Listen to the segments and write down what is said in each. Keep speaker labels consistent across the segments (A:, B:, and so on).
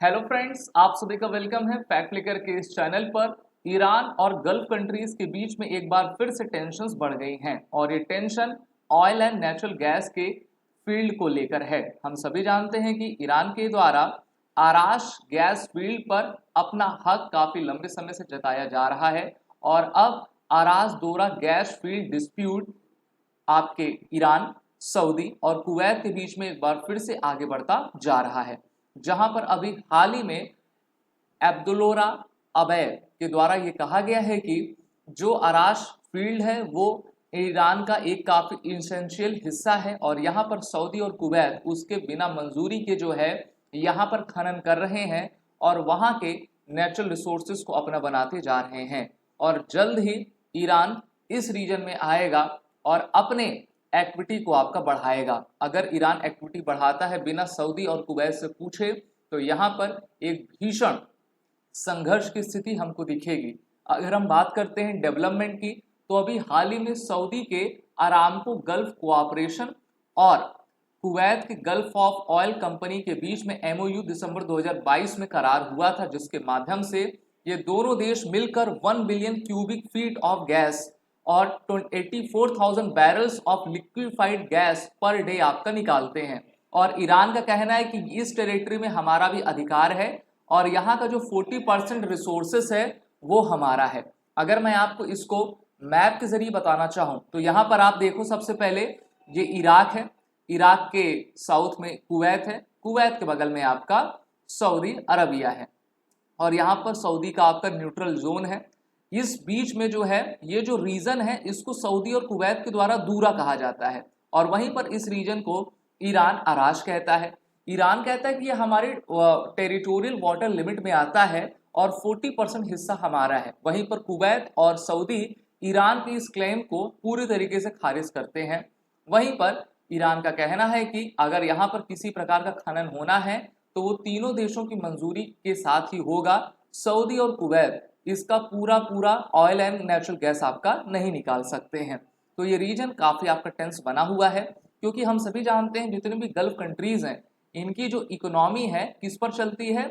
A: Hello friends, आप सभी का वेलकम है फैक्ट लेकर के इस चैनल पर। ईरान और गल्फ कंट्रीज के बीच में एक बार फिर से टेंशन्स बढ़ गई हैं और ये tension oil and natural gas के फील्ड को लेकर है। हम सभी जानते हैं कि ईरान के द्वारा आराश गैस फील्ड पर अपना हक काफी लंबे समय से जताया जा रहा है और अब आराश दोरा गैस फील्ड डिस्प्यूट आपके ईरान, सऊदी और कुवैत के बीच में एक बार फिर से आगे बढ़ता जा रहा है, जहां पर अभी हाल ही में अब्दुल्लोरा अबैद के द्वारा ये कहा गया है कि जो आराश फील्ड है वो ईरान का एक काफी इंसेंशियल हिस्सा है और यहाँ पर सऊदी और कुवैत उसके बिना मंजूरी के जो है यहाँ पर खनन कर रहे हैं और वहाँ के नेचुरल रिसोर्सेज को अपना बनाते जा रहे हैं और जल्द ही ईरान इस रीजन में आएगा और अपने एक्विटी को आपका बढ़ाएगा। अगर ईरान एक्विटी बढ़ाता है बिना सऊदी और कुवैत से पूछे तो यहाँ पर एक भीषण संघर्ष की स्थिति हमको दिखेगी। अगर हम बात करते हैं डेवलपमेंट की तो अभी हाल ही में सऊदी के अरामको गल्फ कोऑपरेशन और कुवैत के गल्फ ऑफ ऑयल कंपनी के बीच में एमओयू दिसंबर 2022 में करार हुआ था, जिसके माध्यम से ये दोनों देश मिलकर 1 billion cubic feet of gas और 84,000 barrels of liquefied gas per day आपका निकालते हैं। और ईरान का कहना है कि इस टेरिटरी में हमारा भी अधिकार है और यहाँ का जो 40% रिसोर्सेस है वो हमारा है। अगर मैं आपको इसको मैप के जरिए बताना चाहूँ तो यहाँ पर आप देखो, सबसे पहले ये इराक है, इराक के साउथ में कुवैत है, कुवैत के बगल में आपका सऊदी अरबिया है और यहाँ पर सऊदी का आपका न्यूट्रल जोन है। इस बीच में जो है ये जो रीजन है इसको सऊदी और कुवैत के द्वारा दूरा कहा जाता है और वहीं पर इस रीजन को ईरान आराश कहता है। ईरान कहता है कि ये हमारे टेरिटोरियल वाटर लिमिट में आता है और 40% हिस्सा हमारा है। वहीं पर कुवैत और सऊदी ईरान की इस क्लेम को पूरी तरीके से खारिज करते हैं। वहीं पर ईरान का कहना है कि अगर यहाँ पर किसी प्रकार का खनन होना है तो वो तीनों देशों की मंजूरी के साथ ही होगा। सऊदी और कुवैत इसका पूरा ऑयल एंड नेचुरल गैस आपका नहीं निकाल सकते हैं। तो ये रीजन काफी आपका टेंस बना हुआ है क्योंकि हम सभी जानते हैं जितने भी गल्फ कंट्रीज हैं इनकी जो इकोनॉमी है किस पर चलती है,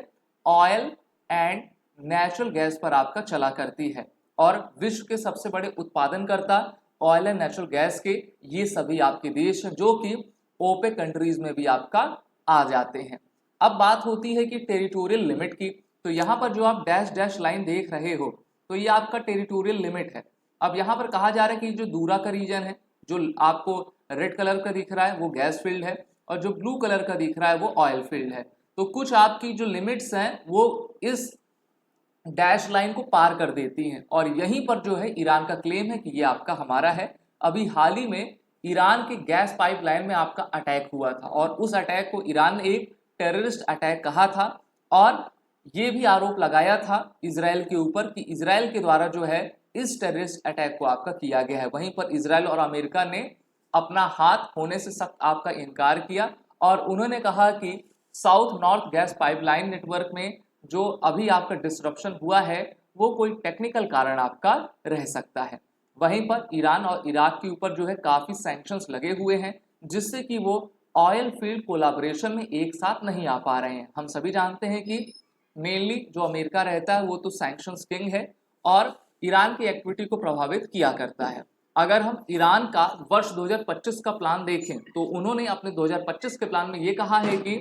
A: ऑयल एंड नेचुरल गैस पर आपका चला करती है और विश्व के सबसे बड़े उत्पादनकर्ता ऑयल एंड नेचुरल गैस के ये सभी आपके देश हैं जो कि ओपेक कंट्रीज में भी आपका आ जाते हैं। अब बात होती है कि टेरिटोरियल लिमिट की, तो यहाँ पर जो आप डैश डैश लाइन देख रहे हो तो ये आपका टेरिटोरियल लिमिट है। अब यहाँ पर कहा जा रहा है कि जो दूरा का रीजन है, जो आपको रेड कलर का दिख रहा है वो गैस फील्ड है और जो ब्लू कलर का दिख रहा है वो ऑयल फील्ड है। तो कुछ आपकी जो लिमिट्स हैं वो इस डैश लाइन को पार कर देती हैं और यहीं पर जो है ईरान का क्लेम है कि ये आपका हमारा है। अभी हाल ही में ईरान के गैस पाइपलाइन में आपका अटैक हुआ था और उस अटैक को ईरान ने एक टेररिस्ट अटैक कहा था और ये भी आरोप लगाया था इजराइल के ऊपर कि इजराइल के द्वारा जो है इस टेररिस्ट अटैक को आपका किया गया है। वहीं पर इजराइल और अमेरिका ने अपना हाथ होने से सख्त आपका इनकार किया और उन्होंने कहा कि south north gas pipeline network में जो अभी आपका डिस्ट्रप्शन हुआ है वो कोई टेक्निकल कारण आपका रह सकता है। वहीं पर ईरान और इराक के ऊपर जो है काफी सैंक्शंस लगे हुए हैं जिससे कि वो ऑयल फील्ड कोलाबोरेशन में एक साथ नहीं आ पा रहे हैं। हम सभी जानते हैं कि मेनली जो अमेरिका रहता है वो तो सैंक्शंस किंग है और ईरान की एक्टिविटी को प्रभावित किया करता है। अगर हम ईरान का वर्ष 2025 का प्लान देखें तो उन्होंने अपने 2025 के प्लान में ये कहा है कि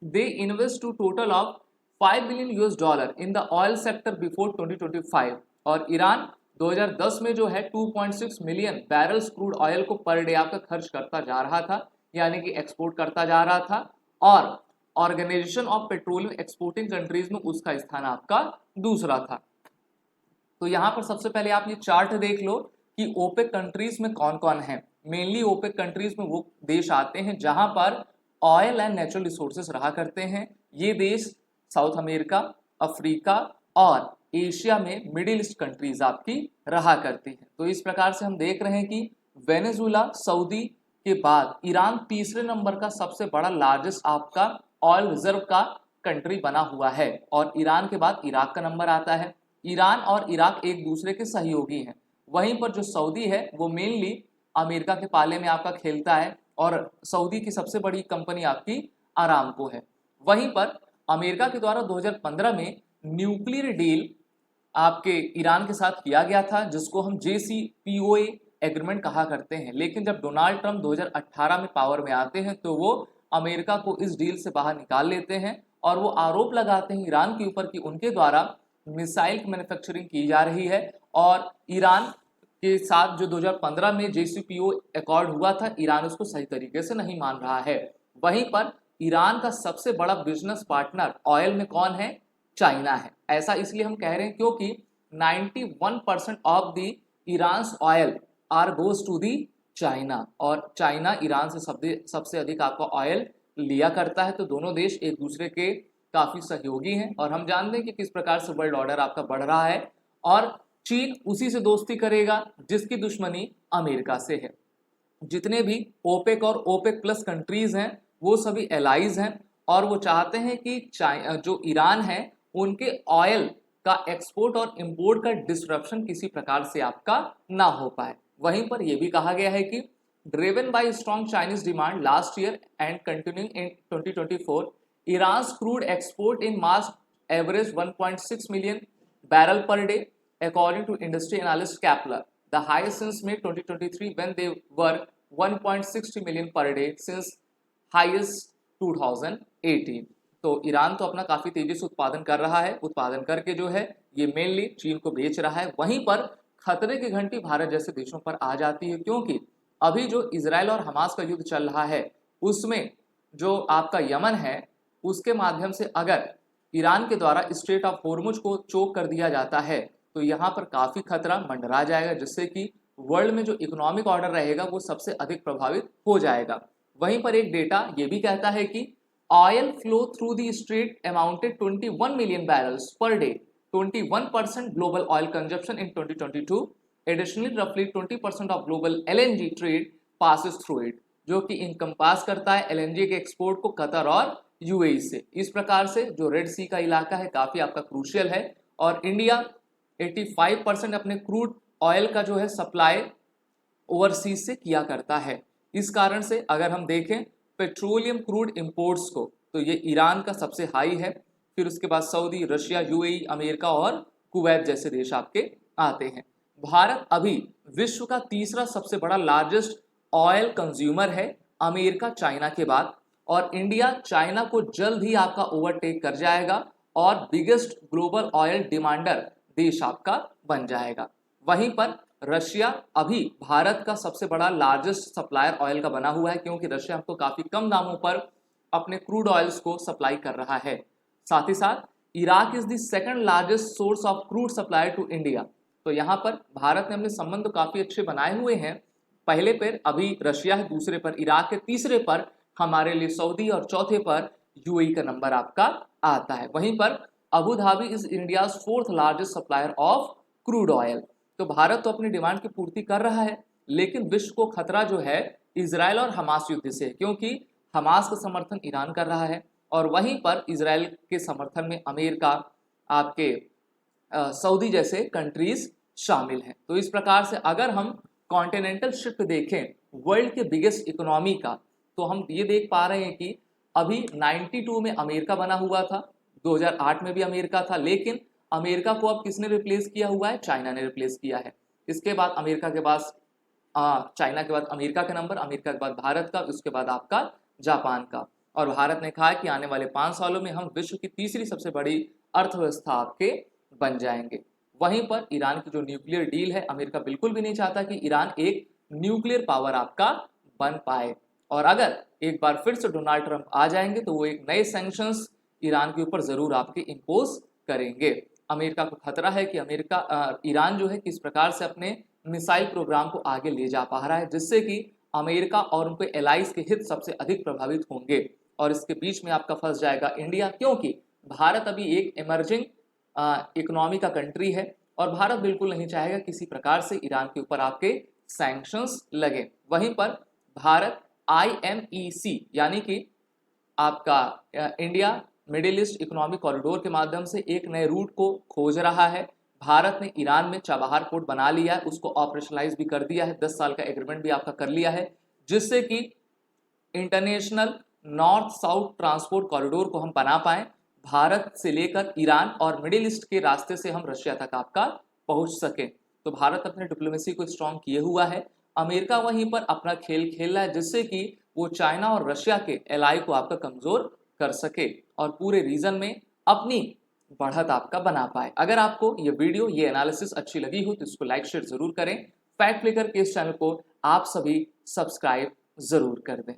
A: they invest to total of $5 billion in the oil sector before 2025 और ईरान 2010 में जो है 2.6 मिलियन बैरल्स क्रूड ऑयल को पर डे आपका खर्च करता जा रहा था, यानी कि एक्सपोर्ट करता जा रहा था और organisation of petroleum exporting countries में उसका स्थान आपका दूसरा था। तो यहाँ पर सबसे पहले आप ये चार्ट देख लो कि ओपेक कंट्रीज में कौन कौन है। मेनली ओपेक कंट्रीज में वो देश आते हैं जहां पर ऑयल एंड नेचुरल रिसोर्सेज रहा करते हैं। ये देश साउथ अमेरिका, अफ्रीका और एशिया में मिडिल ईस्ट कंट्रीज आपकी रहा करती है। तो इस प्रकार से हम देख रहे हैं कि वेनेजुएला, सऊदी के बाद ईरान तीसरे नंबर का सबसे बड़ा लार्जेस्ट आपका ऑयल रिजर्व का कंट्री बना हुआ है और ईरान के बाद इराक का नंबर आता है। ईरान और इराक एक दूसरे के सहयोगी हैं। वहीं पर जो सऊदी है वो मेनली अमेरिका के पाले में आपका खेलता है और सऊदी की सबसे बड़ी कंपनी आपकी अरामको है। वहीं पर अमेरिका के द्वारा 2015 में न्यूक्लियर डील आपके ईरान के साथ किया गया था, जिसको हम JCPOA एग्रीमेंट कहा करते हैं। लेकिन जब डोनाल्ड ट्रंप 2018 में पावर में आते हैं तो वो अमेरिका को इस डील से बाहर निकाल लेते हैं और वो आरोप लगाते हैं ईरान के ऊपर कि उनके द्वारा मिसाइल की मैन्युफैक्चरिंग की जा रही है। और ईरान के साथ जो 2015 में JCPOA अकॉर्ड हुआ था, ईरान उसको सही तरीके से नहीं मान रहा है। वहीं पर ईरान का सबसे बड़ा बिजनेस पार्टनर ऑयल में कौन है? चाइना है। ऐसा इसलिए हम कह रहे हैं क्योंकि 91% of the Iran's oil are goes to the China, और चाइना ईरान से सबसे अधिक आपका ऑयल लिया करता है। तो दोनों देश एक दूसरे के काफी सहयोगी हैं और हम जानते हैं कि किस प्रकार से वर्ल्ड ऑर्डर आपका बढ़ रहा है और चीन उसी से दोस्ती करेगा जिसकी दुश्मनी अमेरिका से है। जितने भी ओपेक और ओपेक प्लस कंट्रीज हैं वो सभी एलाइज हैं और वो चाहते हैं कि जो ईरान है उनके ऑयल का एक्सपोर्ट और इंपोर्ट का डिस्ट्रप्शन किसी प्रकार से आपका ना हो पाए। वहीं पर यह भी कहा गया है कि driven by strong Chinese demand last year and continuing in 2024, Iran's crude export in March averaged 1.6 million barrel per day, according to industry analyst Kepler, the highest since May 2023 when they were 1.60 million per day since highest 2018। तो Iran तो अपना काफी तेजी से उत्पादन कर रहा है, उत्पादन करके जो है ये मेनली चीन को बेच रहा है। वहीं पर खतरे की घंटी भारत जैसे देशों पर आ जाती है क्योंकि अभी जो इजराइल और हमास का युद्ध चल रहा है उसमें जो आपका यमन है उसके माध्यम से अगर ईरान के द्वारा स्ट्रेट ऑफ होर्मुज को चोक कर दिया जाता है तो यहाँ पर काफी खतरा मंडरा जाएगा, जिससे कि वर्ल्ड में जो इकोनॉमिक ऑर्डर रहेगा वो सबसे अधिक प्रभावित हो जाएगा। वहीं पर एक डेटा ये भी कहता है कि oil flow through the straight amounted 21 million barrels per day, 21% global oil consumption in 2022। Additionally रफली 20% of global LNG trade passes through it, जो कि इनकम्पास करता है LNG के एक्सपोर्ट को कतर और UAE से। इस प्रकार से जो रेड सी का इलाका है काफी आपका क्रूशियल है और इंडिया 85% अपने क्रूड ऑयल का जो है सप्लाई ओवरसीज से किया करता है। इस कारण से अगर हम देखें पेट्रोलियम क्रूड इंपोर्ट्स को तो ये ईरान का सबसे हाई है, फिर उसके बाद सऊदी, रशिया, UAE, अमेरिका और कुवैत जैसे देश आपके आते हैं। भारत अभी विश्व का तीसरा सबसे बड़ा लार्जेस्ट ऑयल कंज्यूमर है अमेरिका चाइना के बाद, और इंडिया चाइना को जल्द ही आपका ओवरटेक कर जाएगा और बिगेस्ट ग्लोबल ऑयल डिमांडर देश आपका बन जाएगा। वहीं पर रशिया अभी भारत का सबसे बड़ा लार्जेस्ट सप्लायर ऑयल का बना हुआ है क्योंकि रशिया हमको काफी कम दामों पर अपने क्रूड ऑयल्स को सप्लाई कर रहा है। साथ ही साथ Iraq is the second largest source of crude supply to India. तो यहाँ पर भारत ने अपने संबंध काफी अच्छे बनाए हुए हैं। पहले पर अभी रशिया है, दूसरे पर इराक है, तीसरे पर हमारे लिए सऊदी और चौथे पर UAE का नंबर आपका आता है। वहीं पर Abu Dhabi is India's fourth largest supplier of crude oil. तो भारत तो अपनी डिमांड की पूर्ति कर रहा है, लेकिन विश्व को खतरा जो है इजराइल और हमास युद्ध से, क्योंकि हमास का समर्थन ईरान कर रहा है और वहीं पर इजराइल के समर्थन में अमेरिका, आपके सऊदी जैसे कंट्रीज शामिल हैं। तो इस प्रकार से अगर हम कॉन्टिनेंटल शिफ्ट देखें वर्ल्ड के बिगेस्ट इकोनॉमी का, तो हम ये देख पा रहे हैं कि अभी 92 में अमेरिका बना हुआ था, 2008 में भी अमेरिका था, लेकिन अमेरिका को अब किसने रिप्लेस किया हुआ है? चाइना ने रिप्लेस किया है। इसके बाद अमेरिका के पास चाइना के बाद अमेरिका का नंबर, अमेरिका के बाद भारत का, उसके बाद आपका जापान का। और भारत ने कहा है कि आने वाले 5 सालों में हम विश्व की तीसरी सबसे बड़ी अर्थव्यवस्था आपके बन जाएंगे। वहीं पर ईरान की जो न्यूक्लियर डील है, अमेरिका बिल्कुल भी नहीं चाहता कि ईरान एक न्यूक्लियर पावर आपका बन पाए, और अगर एक बार फिर से डोनाल्ड ट्रंप आ जाएंगे तो वो एक नए सैंक्शंस ईरान के ऊपर जरूर आपके इम्पोज करेंगे। अमेरिका को खतरा है कि ईरान जो है किस प्रकार से अपने मिसाइल प्रोग्राम को आगे ले जा पा रहा है, जिससे कि अमेरिका और उनके एलाइज के हित सबसे अधिक प्रभावित होंगे और इसके बीच में आपका फंस जाएगा इंडिया, क्योंकि भारत अभी एक इमर्जिंग इकोनॉमी का कंट्री है और भारत बिल्कुल नहीं चाहेगा किसी प्रकार से ईरान के ऊपर आपके सैंक्शंस लगे। वहीं पर भारत IMEC यानी कि आपका India middle east economic corridor के माध्यम से एक नए रूट को खोज रहा है। भारत ने ईरान में चाबहार पोर्ट बना लिया है, उसको ऑपरेशनलाइज भी कर दिया है, 10 साल का एग्रीमेंट भी आपका कर लिया है, जिससे कि international north south transport corridor को हम बना पाए। भारत से लेकर ईरान और मिडिल ईस्ट के रास्ते से हम रशिया तक आपका पहुंच सके। तो भारत अपने डिप्लोमेसी को स्ट्रॉन्ग किए हुआ है, अमेरिका वहीं पर अपना खेल खेल रहा है जिससे कि वो चाइना और रशिया के एलाई को आपका कमजोर कर सके और पूरे रीजन में अपनी बढ़त आपका बना पाए। अगर आपको ये वीडियो, ये एनालिसिस अच्छी लगी हो तो इसको लाइक शेयर जरूर करें। फैक्ट फ्लिकर के इस चैनल को आप सभी सब्सक्राइब जरूर कर दें।